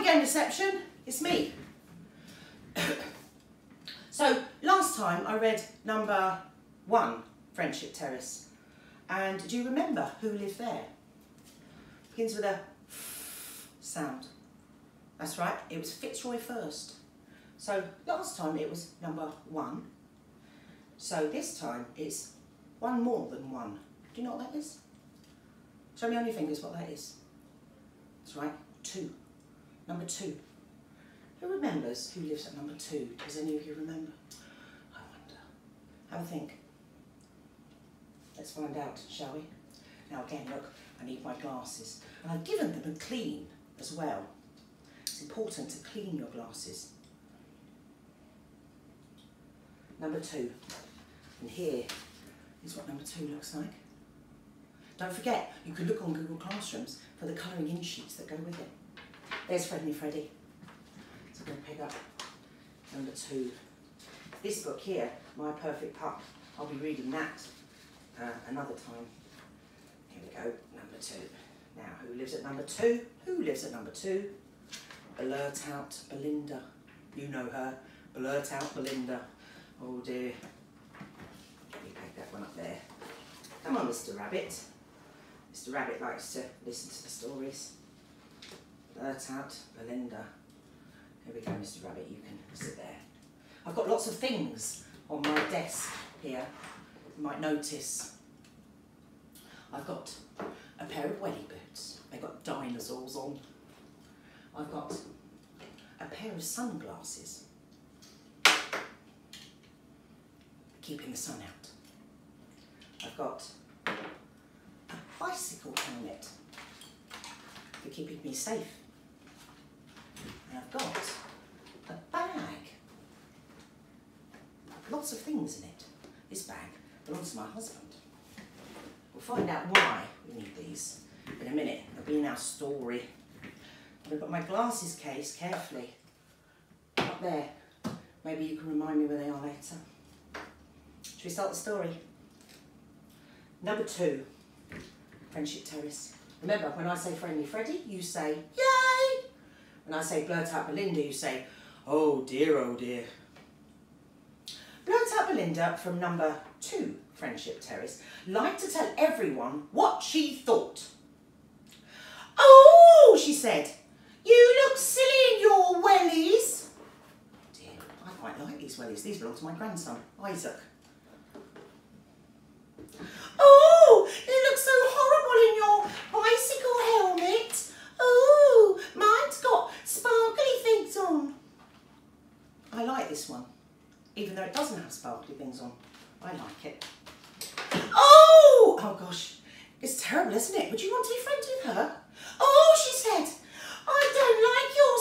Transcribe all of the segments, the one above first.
again, reception. It's me. So, last time I read number 1, Friendship Terrace. And do you remember who lived there? Begins with a sound. That's right, it was Fitzroy first. So, last time it was number 1. So, this time it's one more than 1. Do you know what that is? Show me on your fingers what that is. That's right, 2. Number 2. Who remembers who lives at number 2? Does any of you remember? I wonder. Have a think. Let's find out, shall we? Now again, look, I need my glasses. And I've given them a clean as well. It's important to clean your glasses. Number 2. And here is what number 2 looks like. Don't forget, you can look on Google Classrooms for the colouring in sheets that go with it. There's Friendly Freddy. So I'm going to pick up number 2. This book here, My Perfect Pup, I'll be reading that another time. Here we go, number 2. Now, who lives at number 2? Who lives at number 2? Blurt out Belinda. You know her. Blurt out Belinda. Oh dear. Let me pick that one up there. Come on, Mr. Rabbit. Mr. Rabbit likes to listen to the stories. Blurt out Belinda. Here we go, Mr. Rabbit, you can sit there. I've got lots of things on my desk here, you might notice. I've got a pair of welly boots. They've got dinosaurs on. I've got a pair of sunglasses, keeping the sun out. I've got a bicycle helmet for keeping me safe. And I've got a bag. Lots of things in it. This bag belongs to my husband. We'll find out why we need these in a minute. It'll be in our story. I've got my glasses case carefully up there. Maybe you can remind me where they are later. Should we start the story? Number 2, Friendship Terrace. Remember, when I say Friendly Freddy, you say, yay! When I say Blurt out Belinda, you say, oh dear, oh dear. Blurt out Belinda from number 2, Friendship Terrace, liked to tell everyone what she thought. Oh, she said, you look silly in your wellies. Dear, I quite like these wellies. These belong to my grandson, Isaac. Oh, you look so horrible in your bicycle helmet. Oh, mine's got sparkly things on. I like this one, even though it doesn't have sparkly things on. I like it. Oh! Oh gosh, it's terrible, isn't it? Would you want to be friends with her? Oh, she said, I don't like your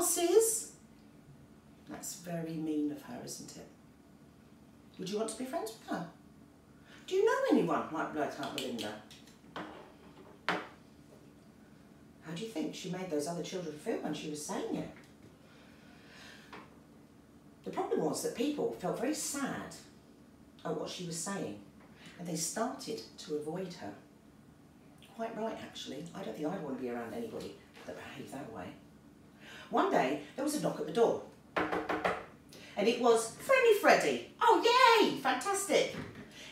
sunglasses. That's very mean of her, isn't it? Would you want to be friends with her? Do you know anyone like Blurt out Belinda? How do you think she made those other children feel when she was saying it? The problem was that people felt very sad at what she was saying, and they started to avoid her. Quite right, actually. I don't think I'd want to be around anybody that behaved that way. One day, there was a knock at the door, and it was Friendly Freddy. Oh, yay! Fantastic!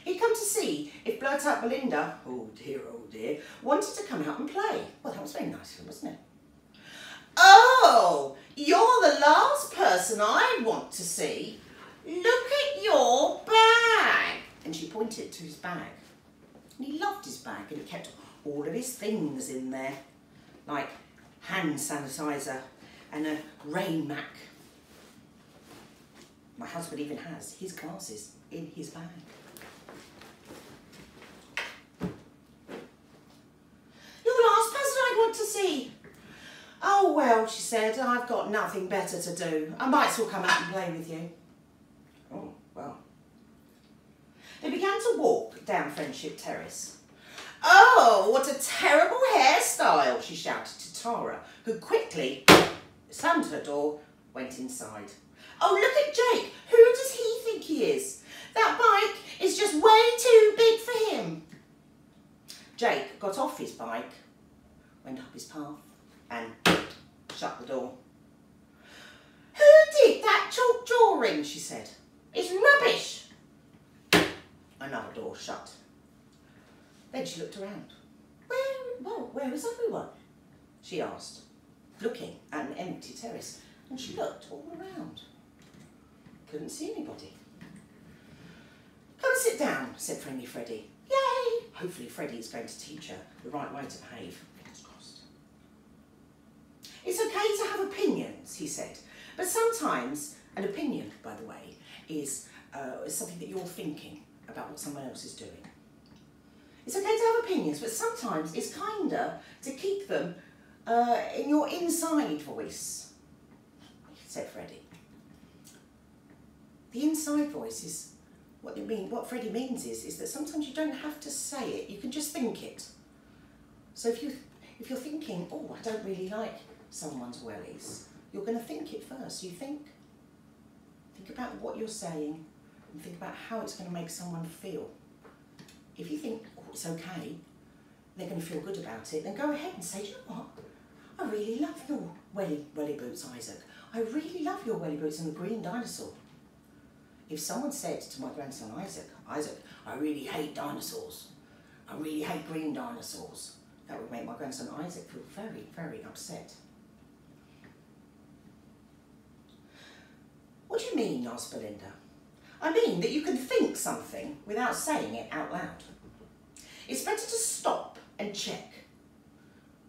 He'd come to see if Blurt out Belinda, oh dear, wanted to come out and play. Well, that was very nice of him, wasn't it? Oh, you're the last person I'd want to see. Look at your bag. And she pointed to his bag. And he loved his bag, and he kept all of his things in there, like hand sanitizer and a rain mac. My husband even has his glasses in his bag. You're the last person I want to see. Oh well, she said, I've got nothing better to do. I might as well come out and play with you. Oh, well. They began to walk down Friendship Terrace. Oh, what a terrible hairstyle, she shouted to Tara, who quickly slammed her door, went inside. Oh, look at Jake. Who does he think he is? That bike is just way too big for him. Jake got off his bike, went up his path and shut the door. "Who did that chalk drawing?" she said. "It's rubbish." Another door shut. Then she looked around. Where is everyone?" she asked, looking at an empty terrace, and she looked all around. Couldn't see anybody. "Come and sit down," said friendly Freddie. "Yay!" Hopefully Freddie is going to teach her the right way to behave. Fingers crossed. "It's okay to have opinions," he said, "but sometimes an opinion, by the way, is something that you're thinking about what someone else is doing. It's okay to have opinions, but sometimes it's kinder to keep them in your inside voice," said Freddie. The inside voice is what Freddie means is that sometimes you don't have to say it, you can just think it. So if you're thinking, "Oh, I don't really like someone's wellies," you're going to think it first. You think about what you're saying and think about how it's going to make someone feel. If you think, "Oh, it's okay," they're going to feel good about it, then go ahead and say, "Do you know what? I really love your welly boots, Isaac. I really love your welly boots and the green dinosaur." If someone said to my grandson Isaac, "I really hate dinosaurs. I really hate green dinosaurs," that would make my grandson Isaac feel very, very upset. "What do you mean?" asked Belinda. "I mean that you can think something without saying it out loud. It's better to stop and check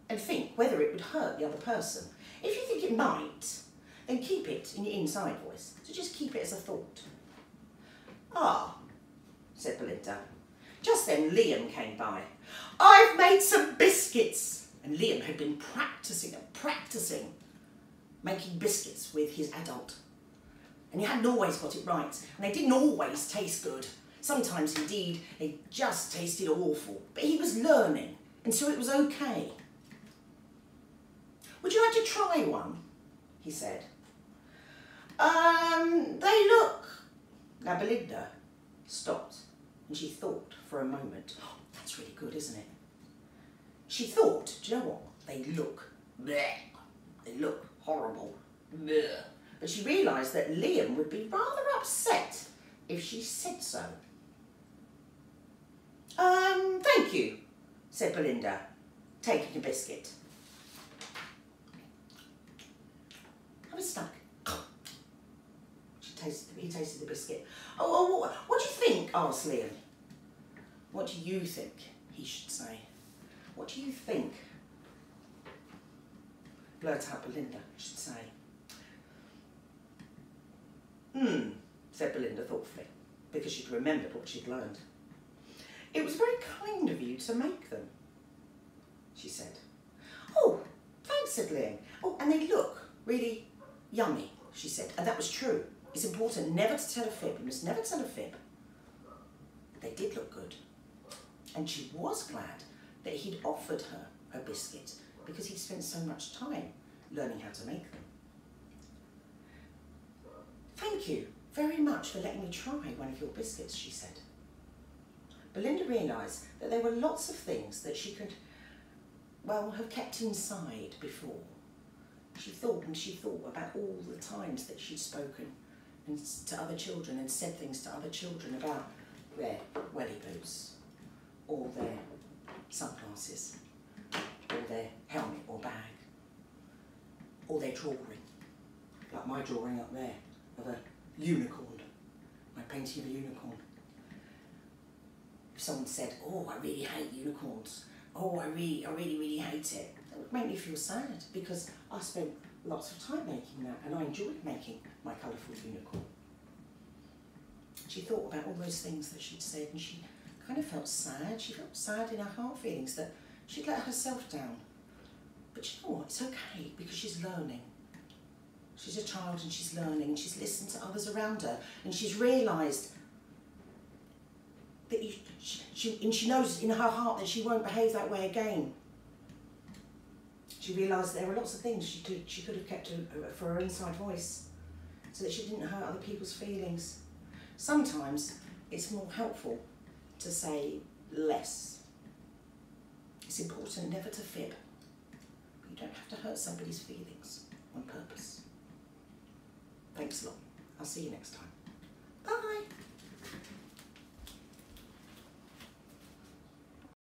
and think whether it would hurt the other person. If you think it might, then keep it in your inside voice. So just keep it as a thought." "Ah," said Belinda. Just then Liam came by. "I've made some biscuits." And Liam had been practising making biscuits with his adult. And he hadn't always got it right, and they didn't always taste good. Sometimes, indeed, they just tasted awful. But he was learning, and so it was okay. "Would you like to try one?" he said. They look..." Now Belinda stopped, and she thought for a moment. "Oh, that's really good, isn't it?" She thought, "Do you know what? They look bleh. They look horrible. Bleh." But she realised that Liam would be rather upset if she said so. Thank you," said Belinda, taking a biscuit. "Have a snack." He tasted the biscuit. "Oh, what do you think?" asked Liam. "What do you think?" he should say. "What do you think?" Blurt out Belinda should say. Said Belinda thoughtfully, because she'd remembered what she'd learned. "It was very kind of you to make them," she said. "Oh, thanks," said Liam. "Oh, and they look really yummy," she said. And that was true. It's important never to tell a fib. You must never tell a fib. They did look good. And she was glad that he'd offered her a biscuit because he'd spent so much time learning how to make them. "Thank you very much for letting me try one of your biscuits," she said. Belinda realised that there were lots of things that she could, have kept inside before. She thought about all the times that she'd spoken to other children and said things to other children about their welly boots, or their sunglasses, or their helmet or bag, or their drawing, like my drawing up there of a unicorn, my painting of a unicorn. If someone said, "Oh, I really hate unicorns. Oh, I really hate it," that would make me feel sad, because I spent lots of time making that and I enjoyed making my colourful unicorn. She thought about all those things that she'd said and she kind of felt sad. She felt sad in her heart feelings that she'd let herself down. But you know what? It's okay, because she's learning. She's a child and she's learning, and she's listened to others around her, and she's realised that she knows in her heart that she won't behave that way again. She realised there were lots of things she could have kept for her inside voice, so that she didn't hurt other people's feelings. Sometimes it's more helpful to say less. It's important never to fib, but You don't have to hurt somebody's feelings on purpose. Thanks a lot. I'll see you next time. Bye.